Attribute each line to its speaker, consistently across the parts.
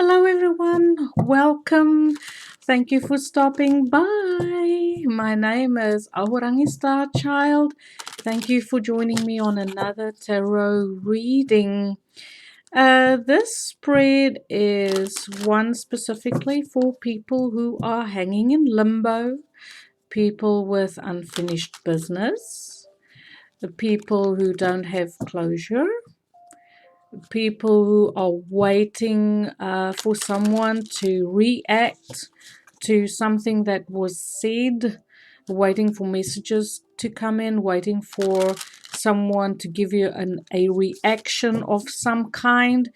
Speaker 1: Hello everyone, welcome. Thank you for stopping by. My name is Ahorangi Starchild. Thank you for joining me on another tarot reading. This spread is one specifically for people who are hanging in limbo, people with unfinished business, the people who don't have closure, people who are waiting for someone to react to something that was said, waiting for messages to come in, waiting for someone to give you a reaction of some kind.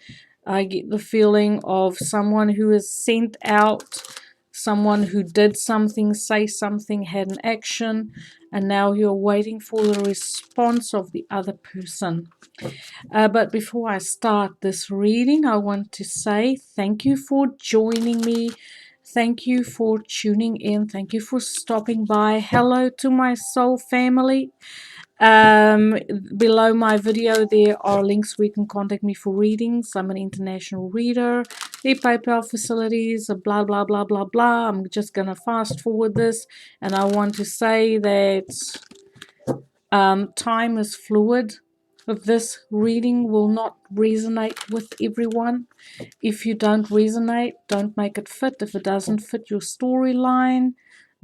Speaker 1: I get the feeling of someone who is sent out, someone who did something, say something, had an action, and now you're waiting for the response of the other person. But before I start this reading, I want to say thank you for joining me. Thank you for tuning in. Thank you for stopping by. Hello to my soul family. Below my video, there are links where you can contact me for readings. I'm an international reader. The PayPal facilities, blah, blah, blah, blah, blah. I'm just going to fast forward this. And I want to say that time is fluid. This reading will not resonate with everyone. If you don't resonate, don't make it fit. If it doesn't fit your storyline,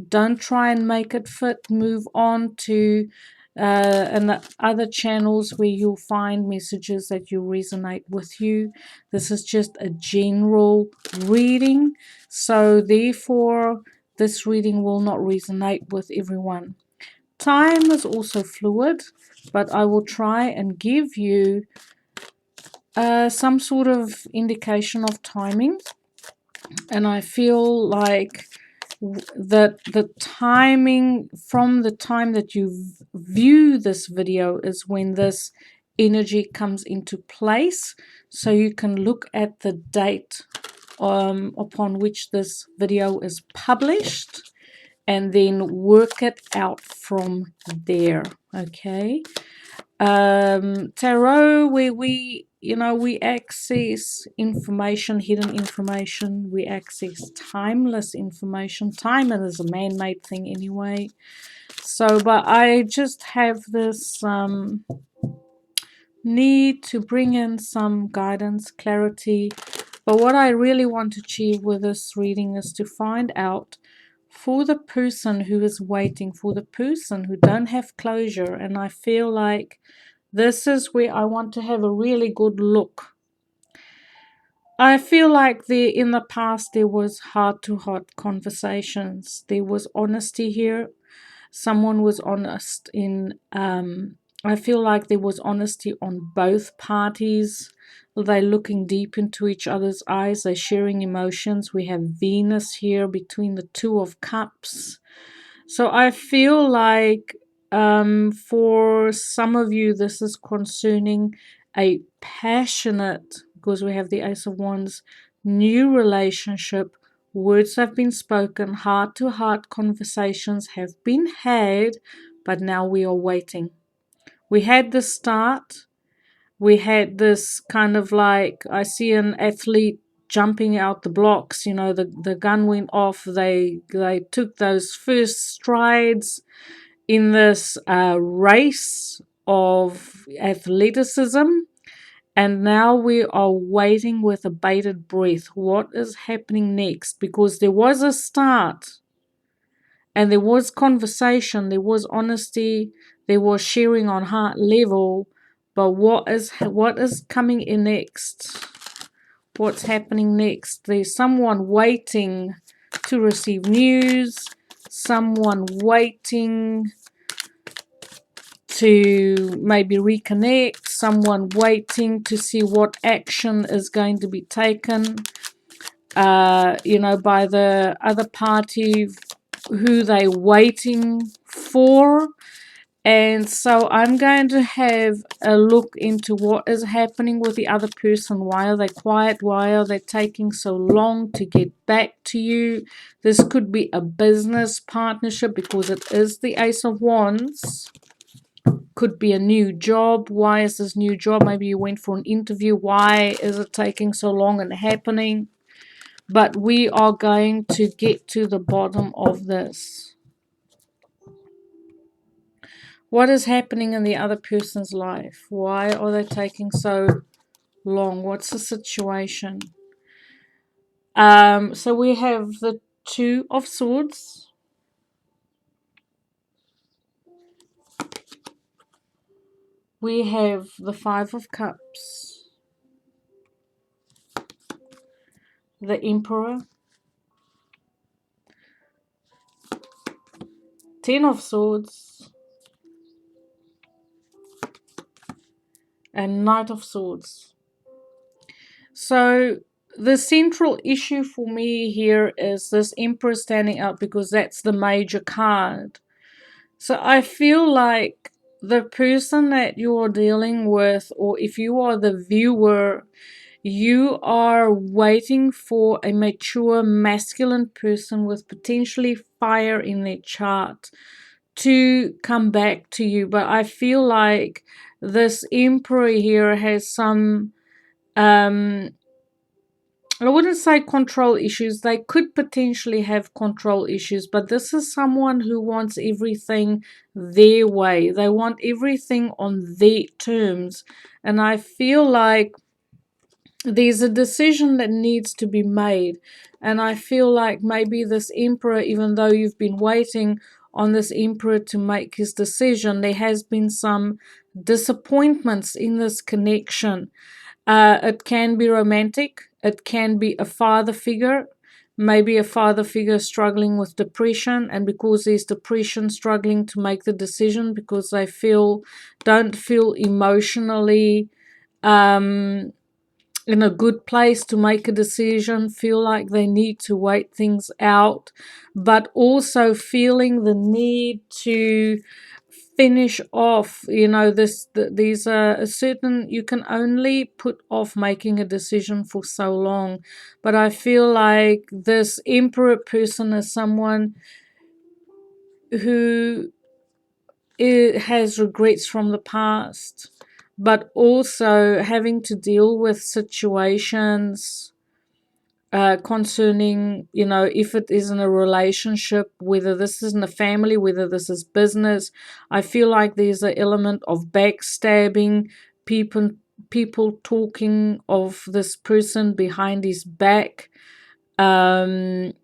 Speaker 1: don't try and make it fit. Move on to and other channels where you'll find messages that you resonate with you. This is just a general reading, so therefore this reading will not resonate with everyone. Time is also fluid, but I will try and give you some sort of indication of timing. And I feel like that the timing from the time that you view this video is when this energy comes into place. So you can look at the date upon which this video is published and then work it out from there. Okay. Tarot, where we access information, hidden information, we access timeless information. Time is a man-made thing anyway. So, but I just have this need to bring in some guidance, clarity. But what I really want to achieve with this reading is to find out for the person who is waiting, for the person who don't have closure. And I feel like this is where I want to have a really good look. I feel like in the past there was heart-to-heart conversations. There was honesty here. Someone was honest in I feel like there was honesty on both parties. They're looking deep into each other's eyes. They're sharing emotions. We have Venus here between the Two of Cups. So I feel like for some of you, this is concerning a passionate, because we have the Ace of Wands, new relationship. Words have been spoken, heart-to-heart conversations have been had, but now we are waiting. We had the start. We had this kind of like, I see an athlete jumping out the blocks, the gun went off. They took those first strides in this race of athleticism, and now we are waiting with a bated breath. What is happening next? Because there was a start, and there was conversation, there was honesty, there was sharing on heart level, but what is coming in next? What's happening next? There's someone waiting to receive news, someone waiting to maybe reconnect, someone waiting to see what action is going to be taken, by the other party who they're waiting for. And so I'm going to have a look into what is happening with the other person. Why are they quiet? Why are they taking so long to get back to you? This could be a business partnership because it is the Ace of Wands. Could be a new job. Why is this new job? Maybe you went for an interview. Why is it taking so long and happening? but we are going to get to the bottom of this. What is happening in the other person's life? Why are they taking so long? What's the situation? So we have the Two of Swords. We have the Five of Cups. The Emperor. Ten of Swords. And Knight of Swords. So the central issue for me here is this Emperor standing out because that's the major card. So I feel like the person that you're dealing with, or if you are the viewer, you are waiting for a mature masculine person with potentially fire in their chart to come back to you. But I feel like this Emperor here has some I wouldn't say control issues. They could potentially have control issues, but this is someone who wants everything their way. They want everything on their terms. And I feel like there's a decision that needs to be made. And I feel like maybe this Emperor, even though you've been waiting on this Emperor to make his decision, there has been some disappointments in this connection. It can be romantic. It can be a father figure, maybe a father figure struggling with depression, and because there's depression, struggling to make the decision because they don't feel emotionally in a good place to make a decision, feel like they need to wait things out, but also feeling the need to finish off, these are a certain, you can only put off making a decision for so long. But I feel like this Emperor person is someone who has regrets from the past, but also having to deal with situations concerning, if it is in a relationship, whether this is in a family, whether this is business. I feel like there's an element of backstabbing, people people talking of this person behind his back, um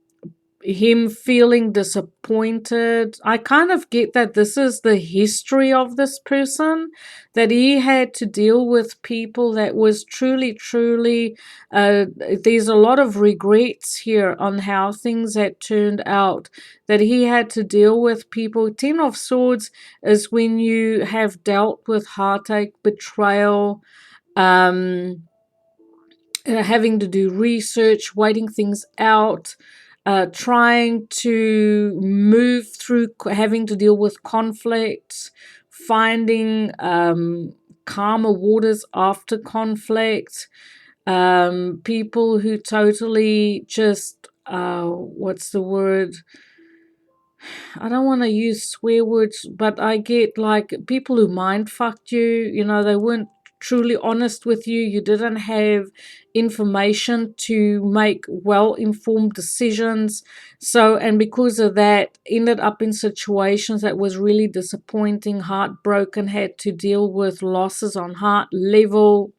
Speaker 1: him feeling disappointed. I kind of get that this is the history of this person, that he had to deal with people that was truly, there's a lot of regrets here on how things had turned out, that he had to deal with people. Ten of Swords is when you have dealt with heartache, betrayal, um, having to do research, waiting things out, trying to move through, having to deal with conflicts, finding calmer waters after conflict, people who totally just, what's the word? I don't want to use swear words, but I get like people who mind fucked you. They weren't truly honest with you. You didn't have information to make well informed decisions. So, and because of that, ended up in situations that was really disappointing, heartbroken, had to deal with losses on heart level.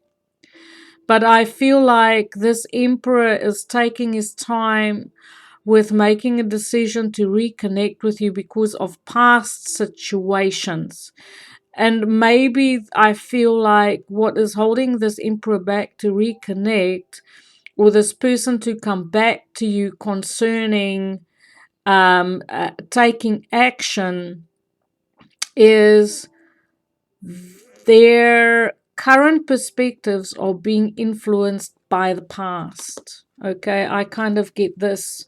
Speaker 1: But I feel like this Emperor is taking his time with making a decision to reconnect with you because of past situations. And maybe I feel like what is holding this Emperor back to reconnect, or this person to come back to you concerning taking action, is their current perspectives are being influenced by the past. Okay, I kind of get this.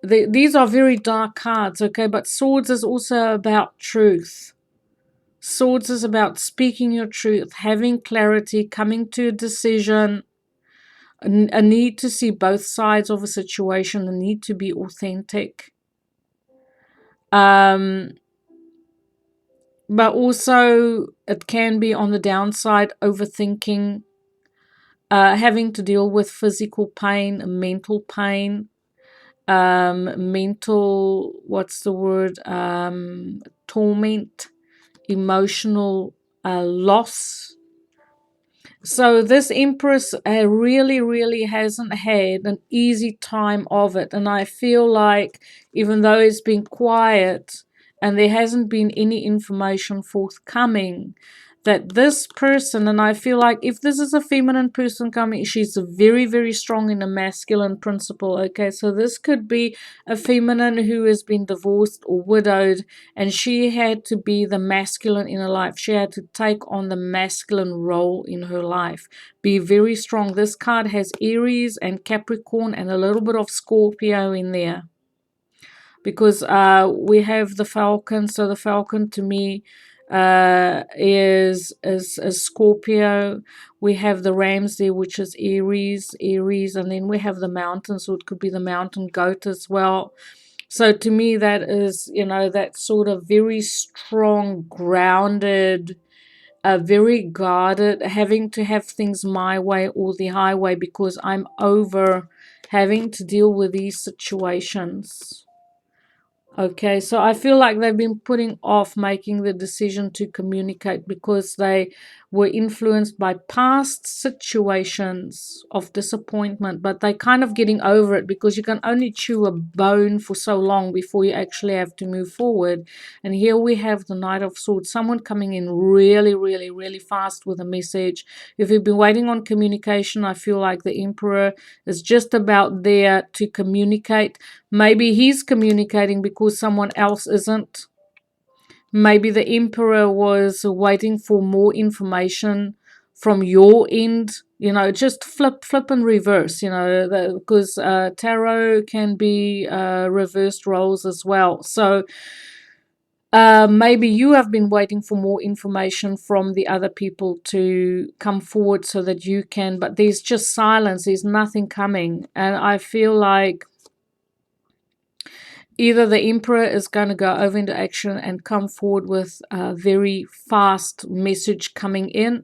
Speaker 1: These are very dark cards, okay, but Swords is also about truth. Swords is about speaking your truth, having clarity, coming to a decision, a need to see both sides of a situation, a need to be authentic. But also, it can be on the downside, overthinking, having to deal with physical pain, mental, what's the word, torment, emotional loss. So this Empress really, really hasn't had an easy time of it. And I feel like even though it's been quiet and there hasn't been any information forthcoming, that this person, and I feel like if this is a feminine person coming, she's very, very strong in a masculine principle. Okay, so this could be a feminine who has been divorced or widowed, and she had to be the masculine in her life. She had to take on the masculine role in her life. Be very strong. This card has Aries and Capricorn and a little bit of Scorpio in there, because we have the Falcon. So the Falcon to me is Scorpio. We have the Rams there, which is Aries, and then we have the mountain, so it could be the mountain goat as well. So to me, that is, that sort of very strong, grounded, very guarded, having to have things my way or the highway, because I'm over having to deal with these situations. Okay, so I feel like they've been putting off making the decision to communicate because they were influenced by past situations of disappointment, but they're kind of getting over it, because you can only chew a bone for so long before you actually have to move forward. And here we have the Knight of Swords, someone coming in really, really, really fast with a message. If you've been waiting on communication, I feel like the Emperor is just about there to communicate. Maybe he's communicating because someone else isn't. Maybe the Emperor was waiting for more information from your end. Just flip and reverse, because tarot can be reversed roles as well. So maybe you have been waiting for more information from the other people to come forward so that you can, but there's just silence. There's nothing coming. And I feel like either the Emperor is going to go over into action and come forward with a very fast message coming in.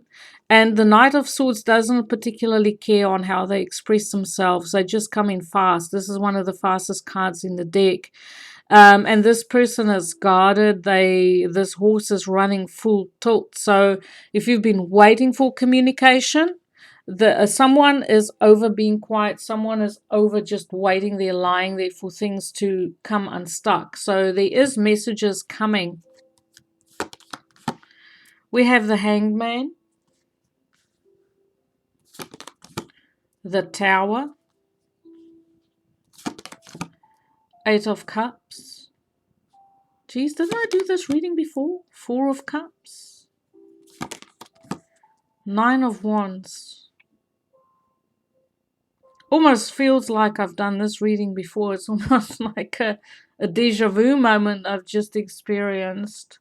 Speaker 1: And the Knight of Swords doesn't particularly care on how they express themselves. They just come in fast. This is one of the fastest cards in the deck. And this person is guarded. This horse is running full tilt. So if you've been waiting for communication, someone is over being quiet. Someone is over just waiting there, lying there for things to come unstuck. So there is messages coming. We have the Hangman, the Tower, Eight of Cups. Geez, didn't I do this reading before? Four of Cups, Nine of Wands. Almost feels like I've done this reading before. It's almost like a deja vu moment I've just experienced.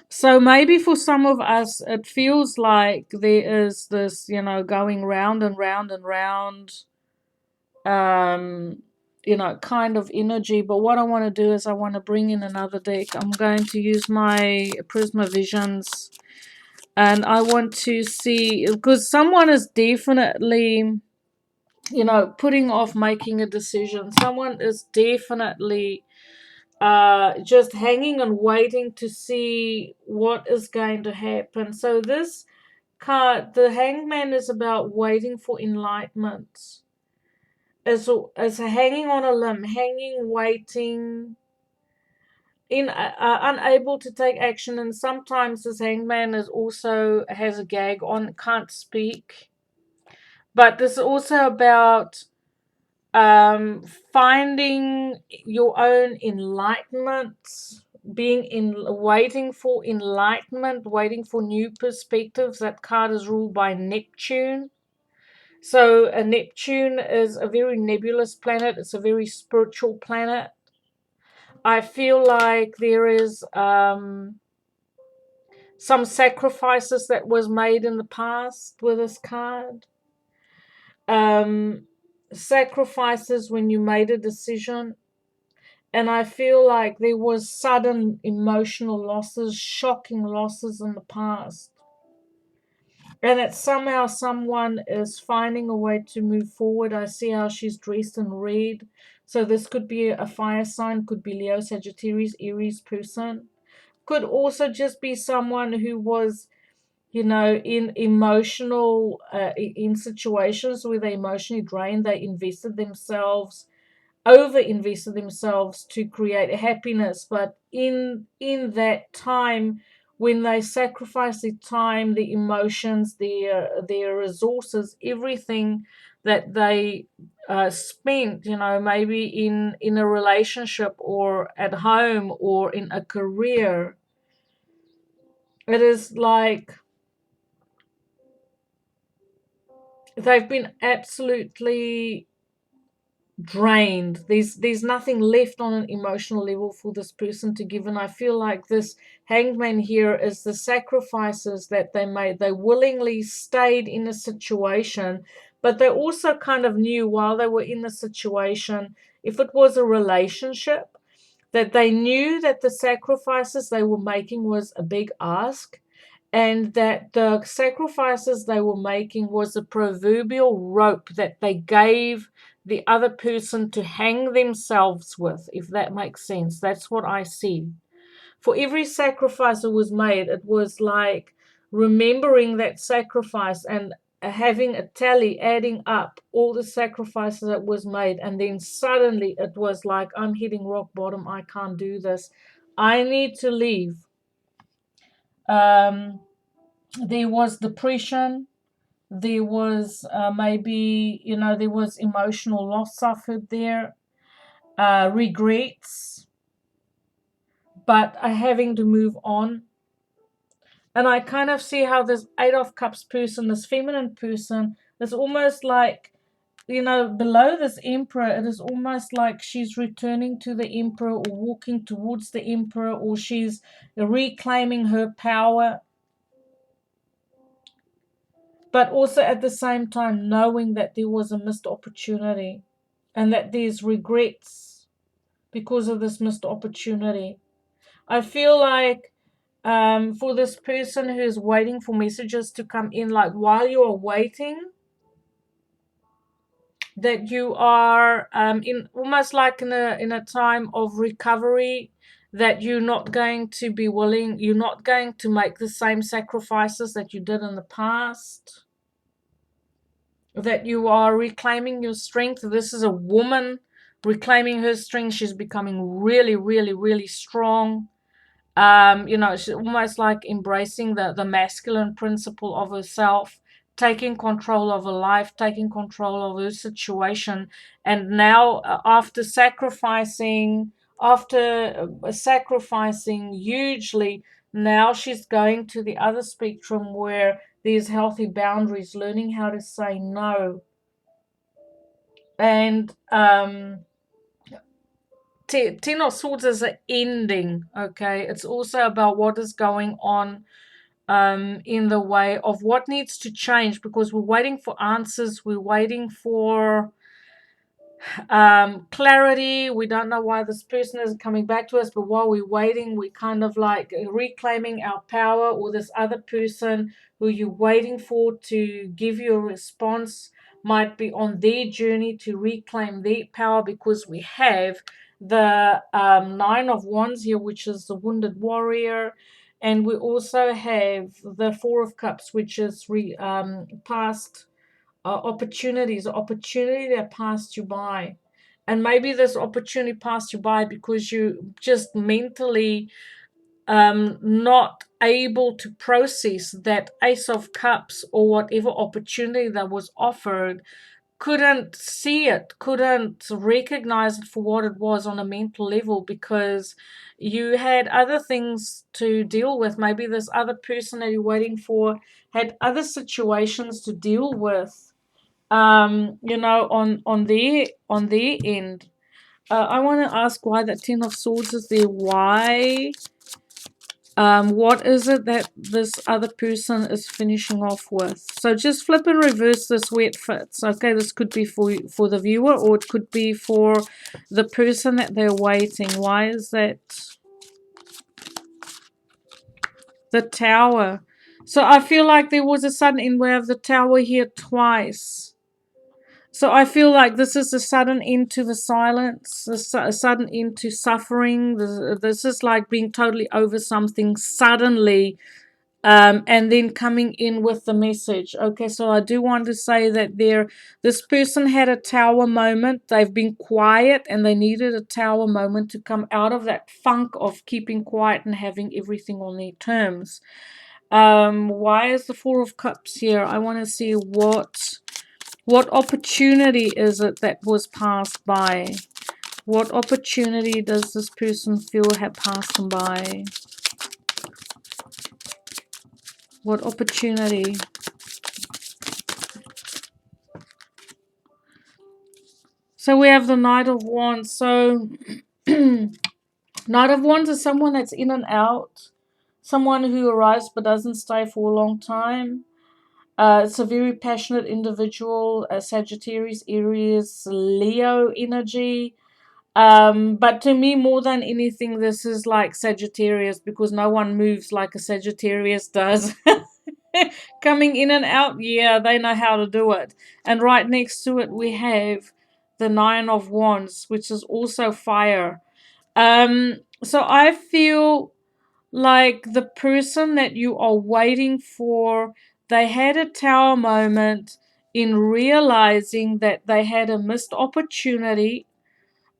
Speaker 1: So maybe for some of us, it feels like there is this, going round and round and round, kind of energy. But what I want to do is I want to bring in another deck. I'm going to use my Prisma Visions, and I want to see, because someone is definitely, putting off making a decision. Someone is definitely just hanging and waiting to see what is going to happen. So this card, the Hangman, is about waiting for enlightenment. As hanging on a limb, hanging, waiting, unable to take action. And sometimes this Hangman is also has a gag on, can't speak. But this is also about finding your own enlightenment, waiting for enlightenment, waiting for new perspectives. That card is ruled by Neptune. So Neptune is a very nebulous planet. It's a very spiritual planet. I feel like there is some sacrifices that was made in the past with this card. Sacrifices when you made a decision. And I feel like there was sudden emotional losses, shocking losses in the past. and that somehow someone is finding a way to move forward. I see how she's dressed in red. So this could be a fire sign, could be Leo, Sagittarius, Aries person. Could also just be someone who was, in emotional, in situations where they emotionally drained, they over invested themselves to create happiness, but in that time, when they sacrifice their time, their emotions, their resources, everything that they spent, maybe in a relationship or at home or in a career, it is like they've been absolutely drained. There's nothing left on an emotional level for this person to give. And I feel like this hangman here is the sacrifices that they made. They willingly stayed in a situation, but they also kind of knew while they were in the situation, if it was a relationship, that they knew that the sacrifices they were making was a big ask, and that the sacrifices they were making was a proverbial rope that they gave the other person to hang themselves with, if that makes sense. That's what I see. For every sacrifice that was made, it was like remembering that sacrifice and having a tally, adding up all the sacrifices that was made, and then suddenly it was like, I'm hitting rock bottom. I can't do this. I need to leave. um there was depression, there was maybe, there was emotional loss suffered there, regrets, but having to move on. And I kind of see how this Eight of Cups person, this feminine person, is almost like, below this Emperor, it is almost like she's returning to the Emperor or walking towards the Emperor, or she's reclaiming her power, but also at the same time knowing that there was a missed opportunity and that there's regrets because of this missed opportunity. I feel like, for this person who's waiting for messages to come in, like while you are waiting, that you are, in almost like in a time of recovery, that you're not going to make the same sacrifices that you did in the past, that you are reclaiming your strength. This is a woman reclaiming her strength. She's becoming really, really, really strong. She's almost like embracing the masculine principle of herself, taking control of her life, taking control of her situation. And now, after sacrificing hugely, now she's going to the other spectrum where there's healthy boundaries, learning how to say no. And Ten of Swords is an ending, okay? It's also about what is going on, in the way of what needs to change, because we're waiting for answers, we're waiting for clarity. We don't know why this person isn't coming back to us, but while we're waiting, we kind of like reclaiming our power, or this other person who you're waiting for to give you a response might be on their journey to reclaim their power, because we have the Nine of Wands here, which is the wounded warrior, and we also have the Four of Cups, which is past opportunities, opportunity that passed you by. And maybe this opportunity passed you by because you just mentally, not able to process that Ace of Cups or whatever opportunity that was offered, couldn't see it, couldn't recognize it for what it was on a mental level, because you had other things to deal with. Maybe this other person that you're waiting for had other situations to deal with, on their end. I want to ask why that Ten of Swords is there. Why? What is it that this other person is finishing off with? So just flip and reverse this where it fits. Okay, this could be for the viewer, or it could be for the person that they're waiting. Why is that the Tower? So I feel like there was a sudden end. We have the Tower here twice. So I feel like this is a sudden end to the silence, a sudden end to suffering. This is like being totally over something suddenly, and then coming in with the message. Okay, so I do want to say that this person had a tower moment. They've been quiet and they needed a tower moment to come out of that funk of keeping quiet and having everything on their terms. Why is the Four of Cups here? I want to see what opportunity is it that was passed by. What opportunity does this person feel had passed them by? What opportunity? So we have the Knight of Wands. So Knight of Wands is someone that's in and out, someone who arrives but doesn't stay for a long time. It's a very passionate individual, Sagittarius, Aries, Leo energy. But to me, more than anything, this is like Sagittarius, because no one moves like a Sagittarius does. Coming in and out, yeah, they know how to do it. And right next to it, we have the Nine of Wands, which is also fire. So I feel like the person that you are waiting for, they had a tower moment in realizing that they had a missed opportunity.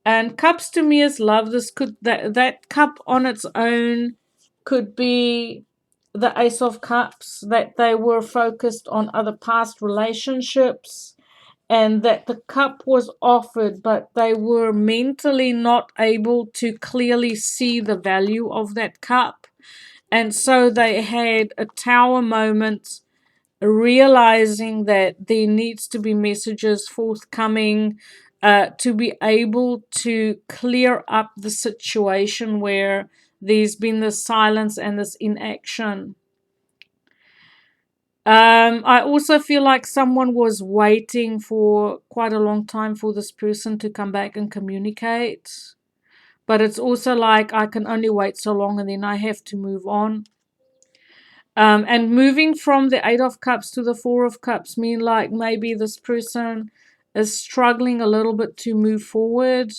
Speaker 1: And cups to me is love. This could that cup on its own could be the Ace of Cups, that they were focused on other past relationships, and that the cup was offered, but they were mentally not able to clearly see the value of that cup. And so they had a tower moment, realizing that there needs to be messages forthcoming to be able to clear up the situation where there's been this silence and this inaction. I also feel like someone was waiting for quite a long time for this person to come back and communicate. But it's also like, I can only wait so long and then I have to move on. And moving from the Eight of Cups to the Four of Cups mean like maybe this person is struggling a little bit to move forward,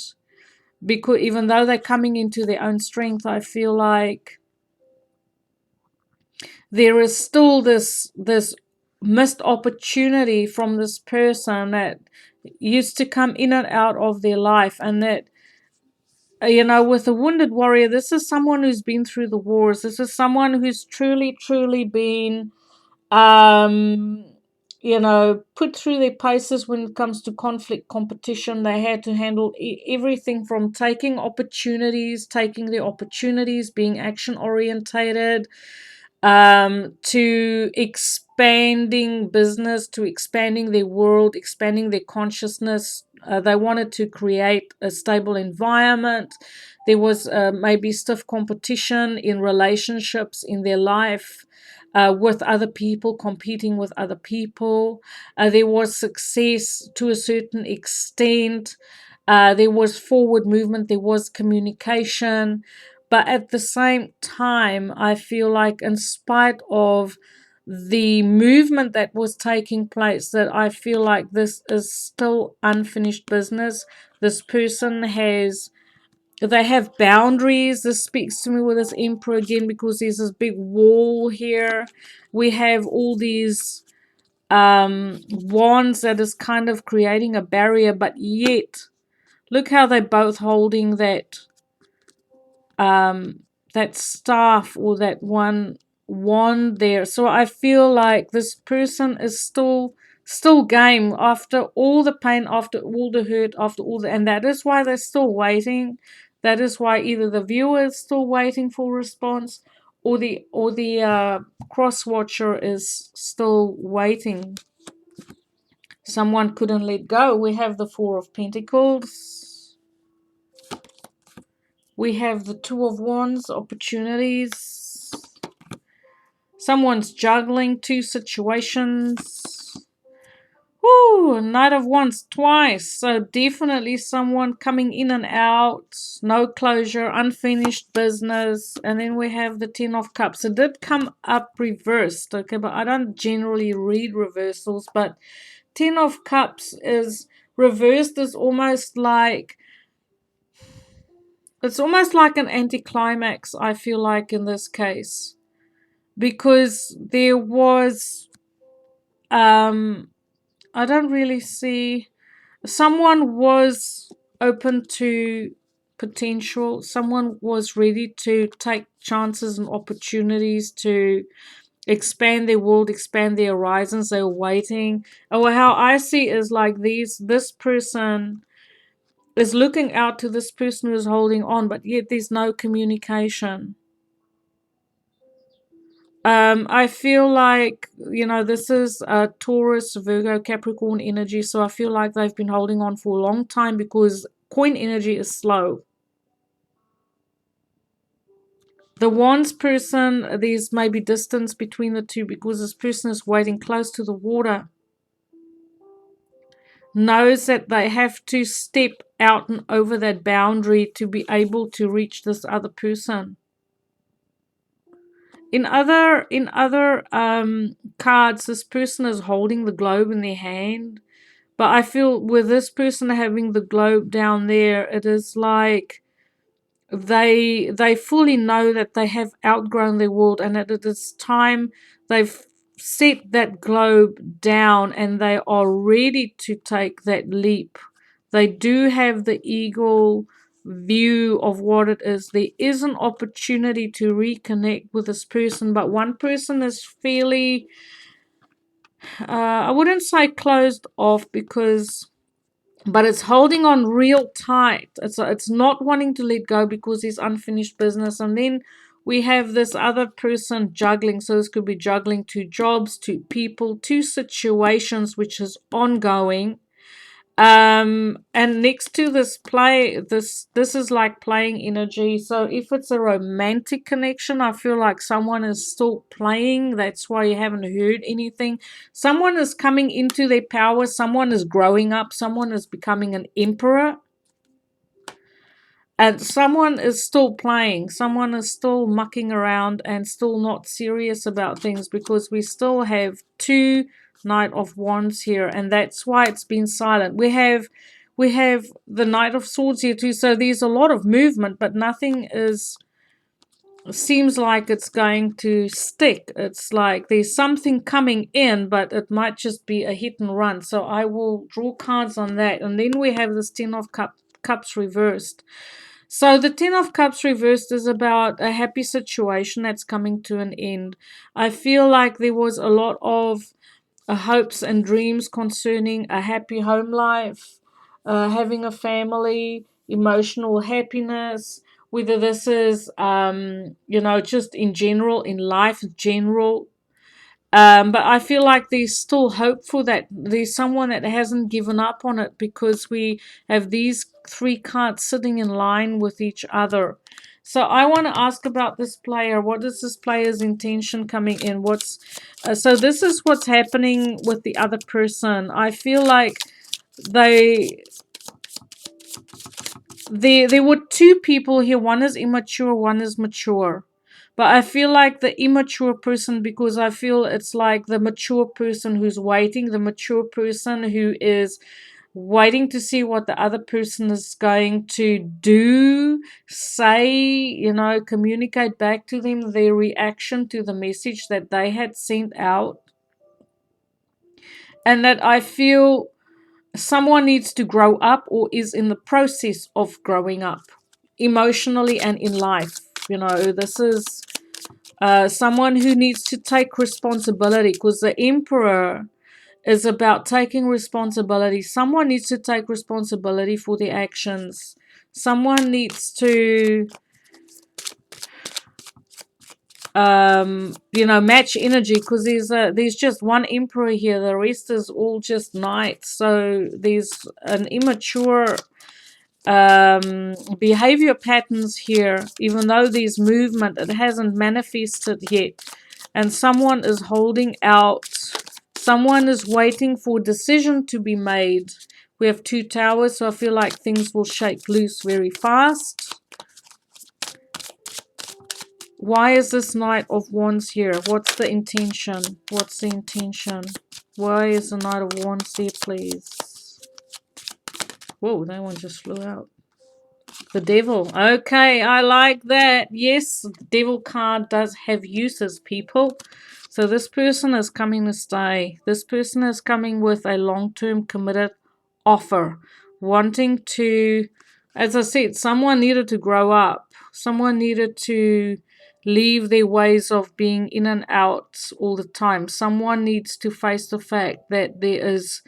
Speaker 1: because even though they're coming into their own strength, I feel like there is still this missed opportunity from this person that used to come in and out of their life. And that, with a wounded warrior, this is someone who's been through the wars. This is someone who's truly been put through their paces when it comes to conflict, competition. They had to handle everything from taking the opportunities, being action orientated, to expanding business, to expanding their world, expanding their consciousness. They wanted to create a stable environment. There was maybe stiff competition in relationships in their life, with other people, competing with other people. There was success to a certain extent. There was forward movement. There was communication. But at the same time, I feel like, in spite of the movement that was taking place, that I feel like this is still unfinished business. This person they have boundaries. This speaks to me with this Emperor again, because there's this big wall here. We have all these wands that is kind of creating a barrier, but yet look how they're both holding that staff, or that one wand there. So I feel like this person is still game after all the pain, after all the hurt, after all and that is why they're still waiting. That is why either the viewer is still waiting for response, or the cross watcher is still waiting. Someone couldn't let go. We have the Four of Pentacles. We have the Two of Wands, opportunities. Someone's juggling two situations. Woo, Knight of Wands twice. So definitely someone coming in and out, no closure, unfinished business. And then we have the Ten of Cups. It did come up reversed, okay, but I don't generally read reversals, but Ten of Cups is reversed is almost like, it's almost like an anticlimax, I feel like, in this case. Because there was, I don't really see, someone was open to potential, someone was ready to take chances and opportunities to expand their world, expand their horizons. They were waiting. Or how I see is like this person is looking out to this person who's holding on, but yet there's no communication. I feel like, this is Taurus, Virgo, Capricorn energy. So I feel like they've been holding on for a long time because coin energy is slow. The Wands person, there's maybe distance between the two because this person is waiting close to the water. Knows that they have to step out and over that boundary to be able to reach this other person. In other cards, this person is holding the globe in their hand. But I feel with this person having the globe down there, it is like they fully know that they have outgrown their world and that it is time they've set that globe down and they are ready to take that leap. They do have the eagle view of what it is. There is an opportunity to reconnect with this person, but one person is fairly, I wouldn't say closed off, but it's holding on real tight. It's not wanting to let go because he's unfinished business. And then we have this other person juggling. So this could be juggling two jobs, two people, two situations, which is ongoing. And next to this play, this is like playing energy. So if it's a romantic connection, I feel like someone is still playing. That's why you haven't heard anything. Someone is coming into their power. Someone is growing up. Someone is becoming an emperor. And someone is still playing. Someone is still mucking around and still not serious about things because we still have two Knight of Wands here, and that's why it's been silent. We have the Knight of Swords here too, so there's a lot of movement, but nothing seems like it's going to stick. It's like there's something coming in, but it might just be a hit and run. So I will draw cards on that. And then we have this Ten of Cups reversed. So the Ten of Cups reversed is about a happy situation that's coming to an end. I feel like there was a lot of hopes and dreams concerning a happy home life, having a family, emotional happiness, whether this is, just in general, in life, general. But I feel like there's still hope for that. There's someone that hasn't given up on it because we have these three cards sitting in line with each other. So I want to ask about this player. What is this player's intention coming in? So this is what's happening with the other person. I feel like there were two people here. One is immature, one is mature. But I feel like the immature person, because I feel it's like the mature person who's waiting, the mature person who is waiting to see what the other person is going to do, say, communicate back to them their reaction to the message that they had sent out. And that I feel someone needs to grow up or is in the process of growing up emotionally and in life. This is someone who needs to take responsibility, because the Emperor is about taking responsibility. Someone needs to take responsibility for their actions. Someone needs to match energy, because there's just one Emperor here. The rest is all just knights. So there's an immature behavior patterns here, even though there's movement, it hasn't manifested yet. And someone is holding out Someone is waiting for a decision to be made. We have 2 towers, so I feel like things will shake loose very fast. Why is this Knight of Wands here? What's the intention? What's the intention? Why is the Knight of Wands there, please? Whoa, that one just flew out. The Devil. Okay, I like that. Yes, the Devil card does have uses, people. So this person is coming to stay. This person is coming with a long-term committed offer. Wanting to, as I said, someone needed to grow up. Someone needed to leave their ways of being in and out all the time. Someone needs to face the fact that there is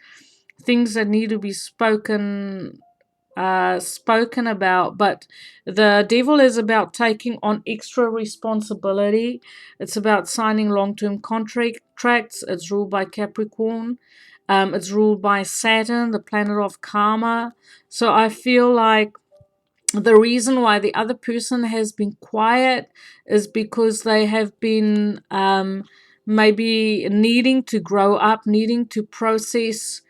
Speaker 1: things that need to be spoken about, but the Devil is about taking on extra responsibility. It's about signing long-term contracts. It's ruled by Capricorn. It's ruled by Saturn, the planet of karma. So I feel like the reason why the other person has been quiet is because they have been maybe needing to grow up, needing to process,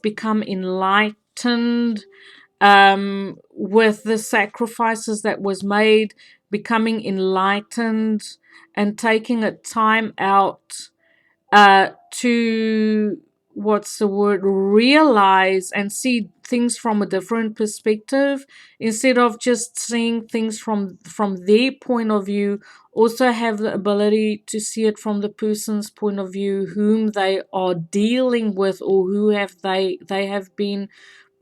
Speaker 1: become enlightened with the sacrifices that was made, becoming enlightened and taking a time out to, what's the word, realize and see things from a different perspective, instead of just seeing things from their point of view. Also have the ability to see it from the person's point of view whom they are dealing with, or who have they have been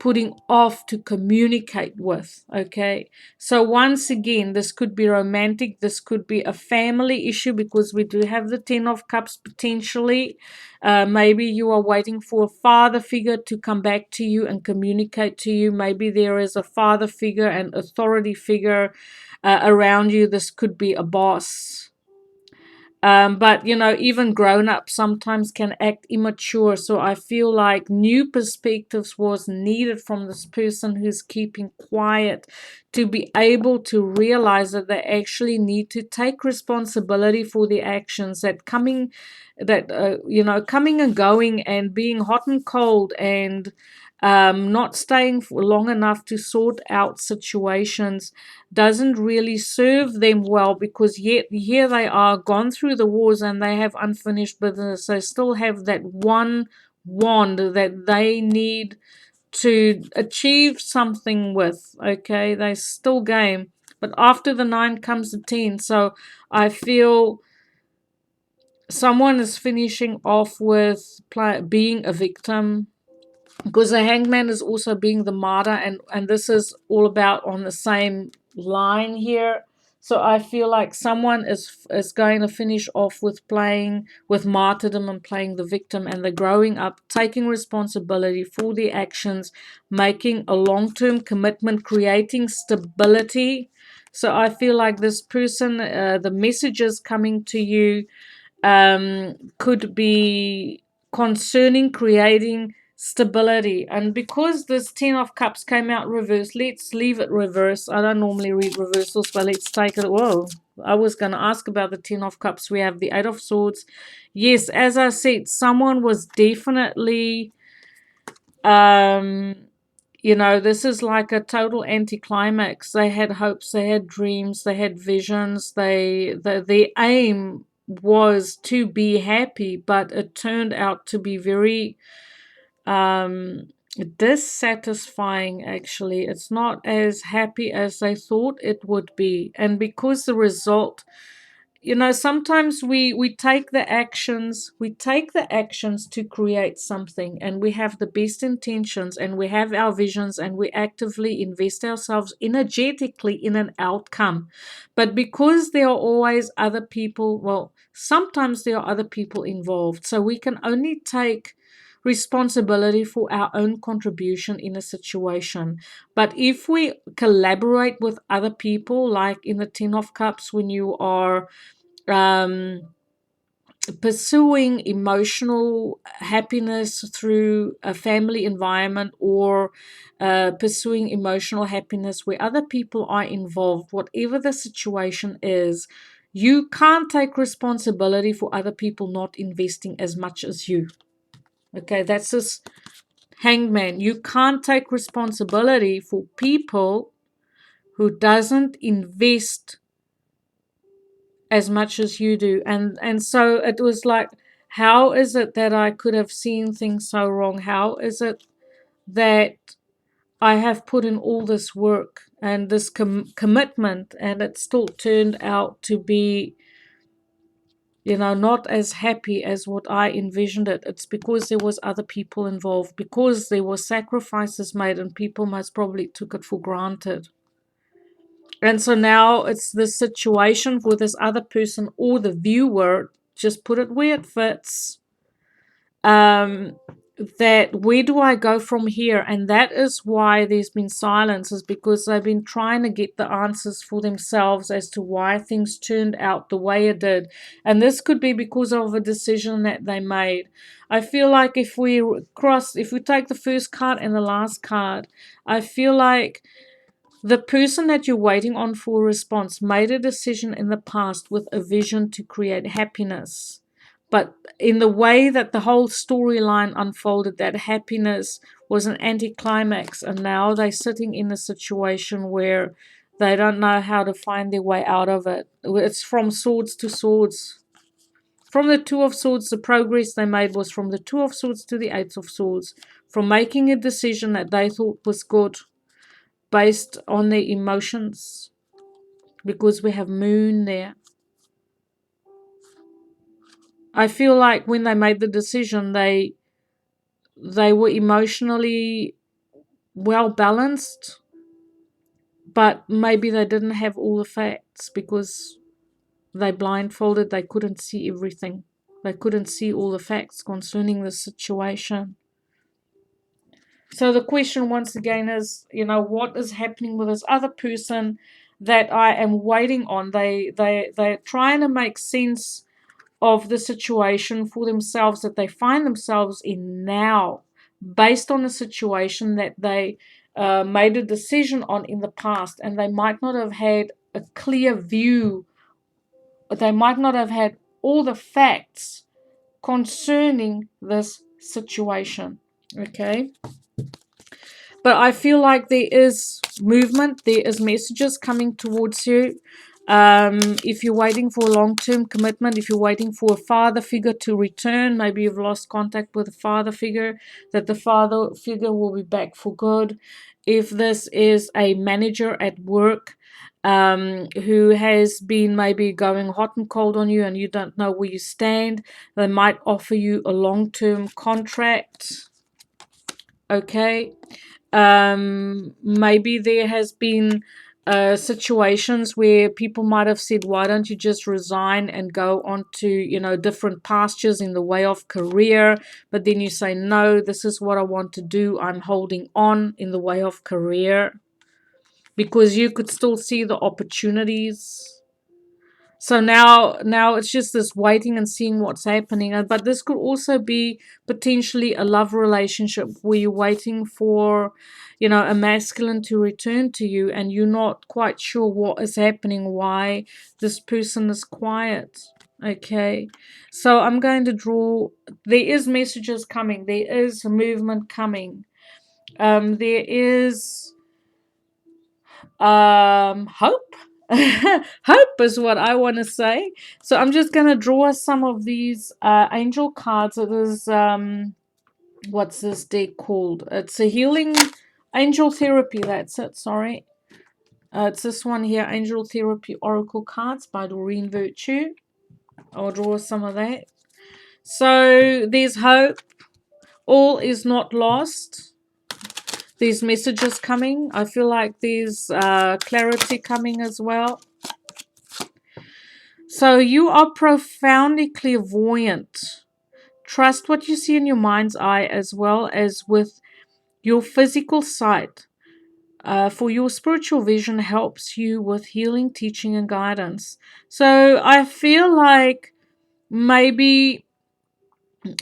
Speaker 1: putting off to communicate with. Okay, so once again, this could be romantic, this could be a family issue, because we do have the 10 of Cups potentially. Maybe you are waiting for a father figure to come back to you and communicate to you. Maybe there is a father figure and authority figure around you. This could be a boss. But you know, even grown-ups sometimes can act immature. So I feel like new perspectives was needed from this person who's keeping quiet, to be able to realize that they actually need to take responsibility for their actions, that coming and going and being hot and cold, and not staying for long enough to sort out situations doesn't really serve them well, because yet here they are, gone through the wars, and they have unfinished business. They still have that one wand that they need to achieve something with. Okay, they still game, but after the 9 comes the 10. So I feel someone is finishing off with being a victim, because the Hangman is also being the martyr, and this is all about on the same line here. So I feel like someone is going to finish off with playing with martyrdom and playing the victim, and they're growing up, taking responsibility for their actions, making a long-term commitment, creating stability. So I feel like this person, the messages coming to you could be concerning creating stability. And because this 10 of Cups came out reverse, let's leave it reverse. I don't normally read reversals, but let's take it. Whoa, I was going to ask about the 10 of Cups. We have the 8 of Swords. Yes, as I said, someone was definitely this is like a total anticlimax. They had hopes, they had dreams, they had visions. Their aim was to be happy, but it turned out to be very dissatisfying. Actually, it's not as happy as they thought it would be, and because the result, sometimes we take the actions to create something, and we have the best intentions, and we have our visions, and we actively invest ourselves energetically in an outcome. But because there are always other people, well, sometimes there are other people involved, so we can only take responsibility for our own contribution in a situation. But if we collaborate with other people, like in the 10 of Cups, when you are pursuing emotional happiness through a family environment, or pursuing emotional happiness where other people are involved, whatever the situation is, You can't take responsibility for other people not investing as much as you. Okay, that's this hangman. You can't take responsibility for people who doesn't invest as much as you do. And so it was like, how is it that I could have seen things so wrong? How is it that I have put in all this work and this commitment, and it still turned out to be, not as happy as what I envisioned it? It's because there was other people involved, because there were sacrifices made, and people most probably took it for granted. And so now it's this situation for this other person or the viewer, just put it where it fits. That where do I go from here? And that is why there's been silence, is because they've been trying to get the answers for themselves as to why things turned out the way it did. And this could be because of a decision that they made. I feel like if we take the first card and the last card, I feel like the person that you're waiting on for a response made a decision in the past with a vision to create happiness. But in the way that the whole storyline unfolded, that happiness was an anticlimax, and now they're sitting in a situation where they don't know how to find their way out of it. It's from swords to swords. From the Two of Swords, the progress they made was from the Two of Swords to the Eight of Swords, from making a decision that they thought was good based on their emotions, because we have moon there. I feel like when they made the decision, they were emotionally well balanced, but maybe they didn't have all the facts because they blindfolded. They couldn't see everything. They couldn't see all the facts concerning the situation. So the question once again is, what is happening with this other person that I am waiting on? They're trying to make sense of the situation for themselves that they find themselves in now, based on the situation that they made a decision on in the past, and they might not have had a clear view. They might not have had all the facts concerning this situation. Okay. But I feel like there is movement, there is messages coming towards you. If you're waiting for a long-term commitment, if you're waiting for a father figure to return, maybe you've lost contact with a father figure, that the father figure will be back for good. If this is a manager at work who has been maybe going hot and cold on you and you don't know where you stand, they might offer you a long-term contract. Okay. Maybe there has been situations where people might have said, why don't you just resign and go on to different pastures in the way of career? But then you say, no, this is what I want to do. I'm holding on in the way of career, because you could still see the opportunities. So now it's just this waiting and seeing what's happening. But this could also be potentially a love relationship where you're waiting for, a masculine to return to you, and you're not quite sure what is happening, why this person is quiet. Okay. So I'm going to draw, there is messages coming, there is movement coming. There is hope. Hope is what I want to say. So I'm just going to draw some of these angel cards. It is what's this deck called? It's a healing angel therapy. That's it. Sorry. It's this one here, Angel Therapy Oracle Cards by Doreen Virtue. I'll draw some of that. So there's hope. All is not lost. There's messages coming. I feel like there's clarity coming as well. So you are profoundly clairvoyant. Trust what you see in your mind's eye as well as with your physical sight. For your spiritual vision helps you with healing, teaching, and guidance. So I feel like maybe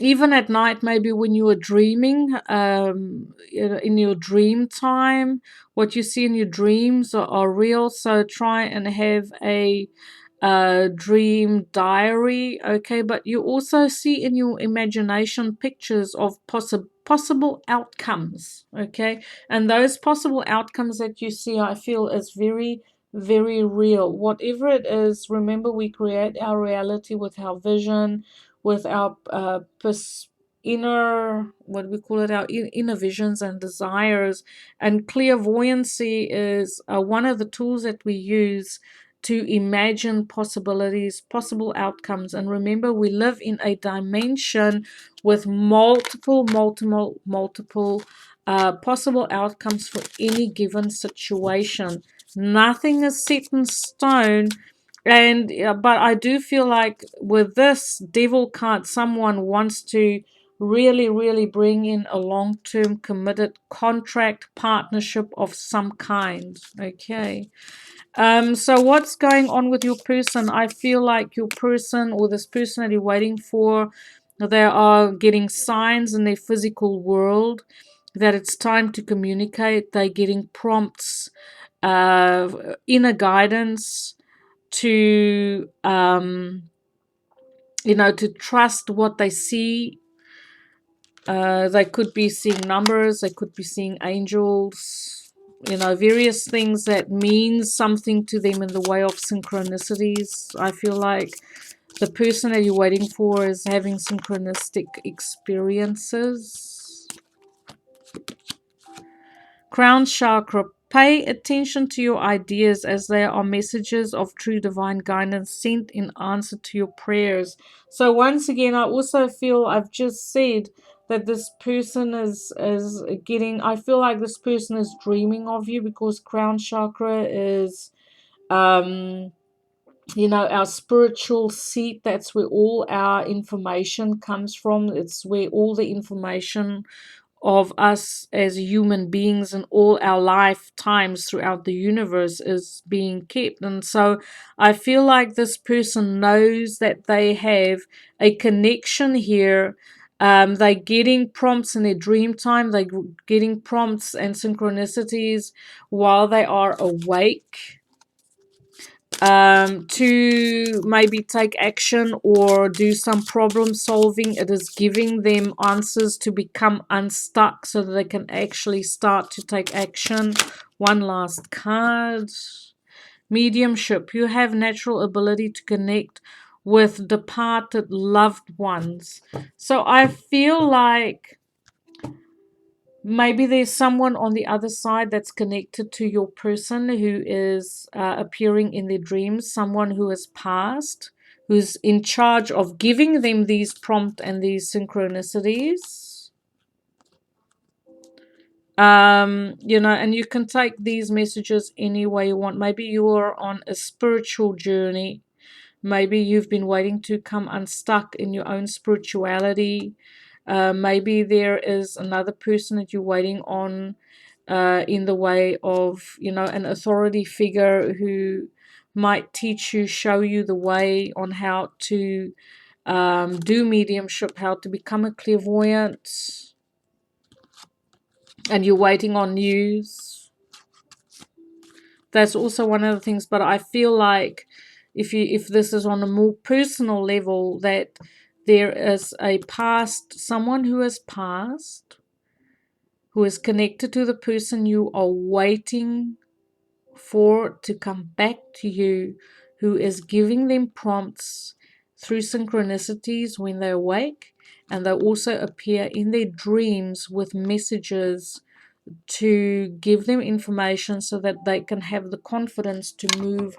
Speaker 1: even at night, maybe when you are dreaming, in your dream time, what you see in your dreams are real. So try and have a dream diary, okay, but you also see in your imagination pictures of possible outcomes, okay, and those possible outcomes that you see, I feel, is very, very real. Whatever it is, remember, we create our reality with our vision, with our inner, what we call it, our inner visions and desires. And clairvoyancy is one of the tools that we use to imagine possibilities, possible outcomes. And remember, we live in a dimension with multiple possible outcomes for any given situation. Nothing is set in stone. And but I do feel like with this devil card, someone wants to really, really bring in a long-term committed contract partnership of some kind. Okay. So what's going on with your person? I feel like your person, or this person that you're waiting for, they are getting signs in their physical world that it's time to communicate. They're getting prompts, inner guidance to, to trust what they see. They could be seeing numbers, they could be seeing angels, various things that mean something to them in the way of synchronicities. I feel like the person that you're waiting for is having synchronistic experiences. Crown chakra. Pay attention to your ideas, as they are messages of true divine guidance sent in answer to your prayers. So once again, I also feel, I've just said that this person is getting, I feel like this person is dreaming of you, because crown chakra is our spiritual seat. That's where all our information comes from. It's where all the information of us as human beings and all our lifetimes throughout the universe is being kept. And so I feel like this person knows that they have a connection here. They're getting prompts in their dream time. They're getting prompts and synchronicities while they are awake, to maybe take action or do some problem solving. It is giving them answers to become unstuck so that they can actually start to take action. One last card. Mediumship. You have natural ability to connect with departed loved ones. So I feel like maybe there's someone on the other side that's connected to your person who is appearing in their dreams, someone who has passed, who's in charge of giving them these prompt and these synchronicities. And you can take these messages any way you want. Maybe you are on a spiritual journey. Maybe you've been waiting to come unstuck in your own spirituality. Maybe there is another person that you're waiting on, in the way of, an authority figure who might teach you, show you the way on how to do mediumship, how to become a clairvoyant, and you're waiting on news. That's also one of the things. But I feel like if this is on a more personal level, that there is a past, someone who has passed, who is connected to the person you are waiting for to come back to you, who is giving them prompts through synchronicities when they awake, and they also appear in their dreams with messages to give them information so that they can have the confidence to move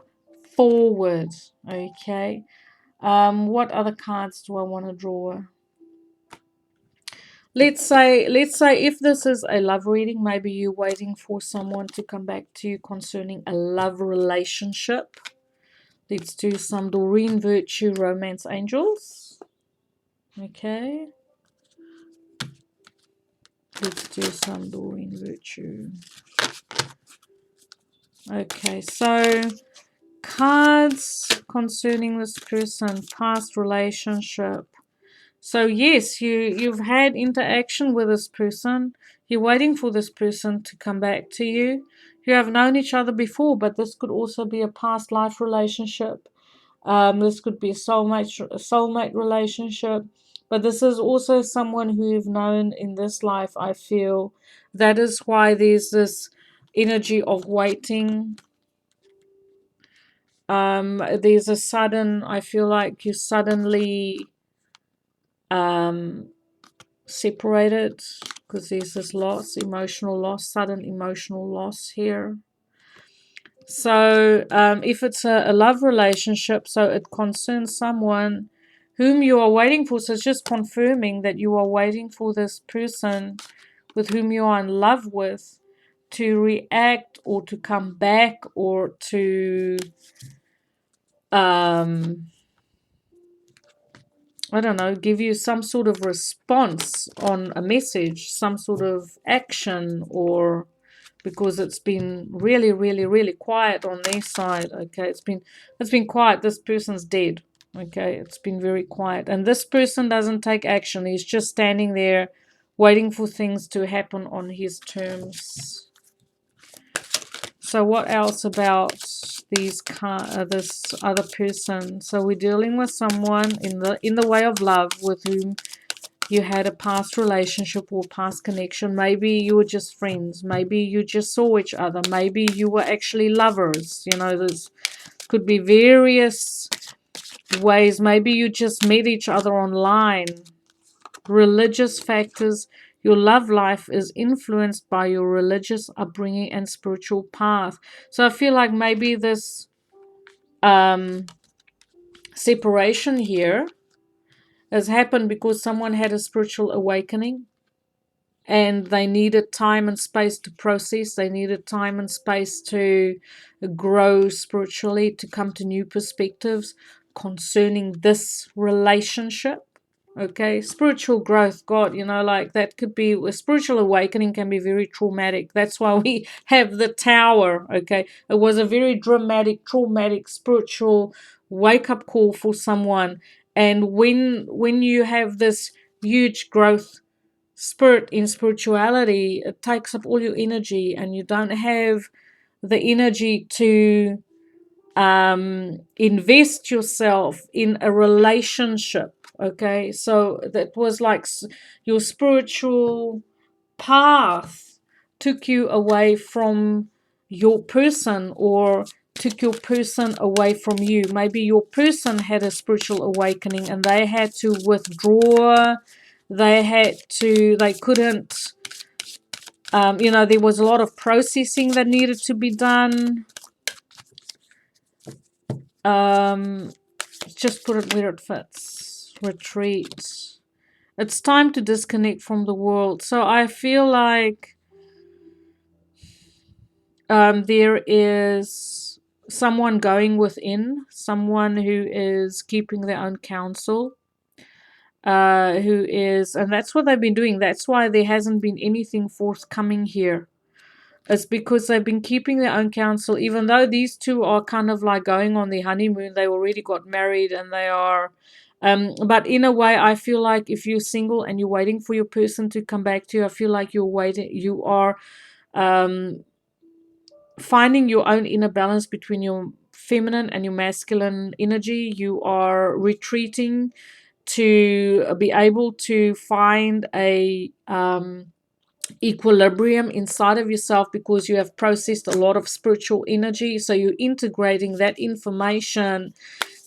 Speaker 1: forward. Okay. What other cards do I want to draw? Let's say if this is a love reading, maybe you're waiting for someone to come back to you concerning a love relationship. Let's do some Doreen Virtue Romance Angels. Okay. Let's do some Doreen Virtue. Okay, so cards concerning this person, past relationship. So yes, you've had interaction with this person. You're waiting for this person to come back to you. You have known each other before, but this could also be a past life relationship. This could be a soulmate relationship, but this is also someone who you've known in this life. I feel that is why there's this energy of waiting. There's a sudden. I feel like you suddenly separated because there's this loss, emotional loss, sudden emotional loss here. So if it's a love relationship, so it concerns someone whom you are waiting for. So it's just confirming that you are waiting for this person with whom you are in love with to react or to come back or to I don't know, give you some sort of response on a message, some sort of action, or because it's been really, really, really quiet on their side. Okay, it's been quiet. This person's dead. Okay, it's been very quiet, and this person doesn't take action. He's just standing there, waiting for things to happen on his terms. So what else about this other person? So we're dealing with someone in the way of love with whom you had a past relationship or past connection. Maybe you were just friends. Maybe you just saw each other. Maybe you were actually lovers. You know, there's could be various ways. Maybe you just met each other online. Religious factors. Your love life is influenced by your religious upbringing and spiritual path. So I feel like maybe this separation here has happened because someone had a spiritual awakening and they needed time and space to process. They needed time and space to grow spiritually, to come to new perspectives concerning this relationship. Okay, spiritual growth, God, like that could be a spiritual awakening, can be very traumatic. That's why we have the tower. Okay, it was a very dramatic, traumatic spiritual wake up call for someone. And when you have this huge growth spirit in spirituality, it takes up all your energy, and you don't have the energy to invest yourself in a relationship. Okay, so that was like your spiritual path took you away from your person, or took your person away from you. Maybe your person had a spiritual awakening and they had to withdraw. They couldn't, there was a lot of processing that needed to be done. Just put it where it fits. Retreat. It's time to disconnect from the world. So I feel like there is someone going within, someone who is keeping their own counsel, and that's what they've been doing. That's why there hasn't been anything forthcoming here. It's because they've been keeping their own counsel, even though these two are kind of like going on their honeymoon. They already got married and they are. But in a way, I feel like if you're single and you're waiting for your person to come back to you, I feel like you are finding your own inner balance between your feminine and your masculine energy. You are retreating to be able to find a equilibrium inside of yourself, because you have processed a lot of spiritual energy, so you're integrating that information.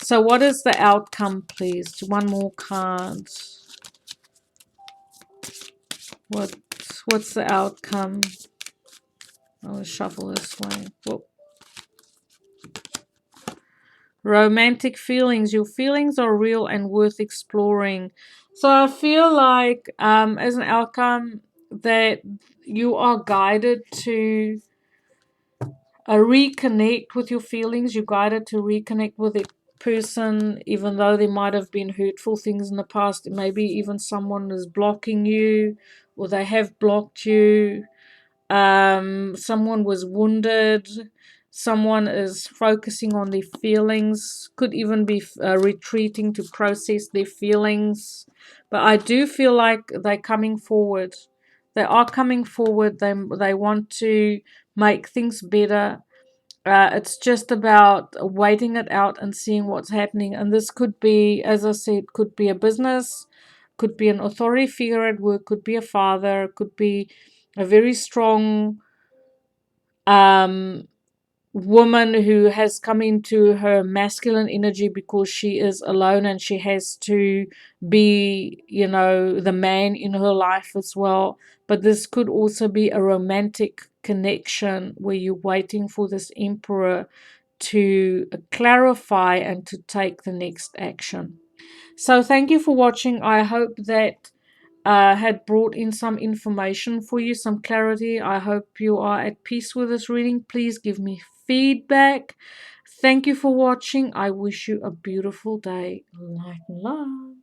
Speaker 1: So what is the outcome, please? One more card. What's the outcome? I'll shuffle this way. Whoa. Romantic feelings. Your feelings are real and worth exploring. So I feel like as an outcome that you are guided to reconnect with your feelings. You're guided to reconnect with a person, even though there might have been hurtful things in the past. Maybe even someone is blocking you, or they have blocked you. Someone was wounded. Someone is focusing on their feelings. Could even be retreating to process their feelings. But I do feel like they're coming forward. They are coming forward. They want to make things better. It's just about waiting it out and seeing what's happening. And this could be, as I said, could be a business, could be an authority figure at work, could be a father, could be a very strong um, woman who has come into her masculine energy because she is alone and she has to be, the man in her life as well. But this could also be a romantic connection where you're waiting for this emperor to clarify and to take the next action. So thank you for watching. I hope that had brought in some information for you, some clarity. I hope you are at peace with this reading. Please give me feedback. Thank you for watching. I wish you a beautiful day. Light and love.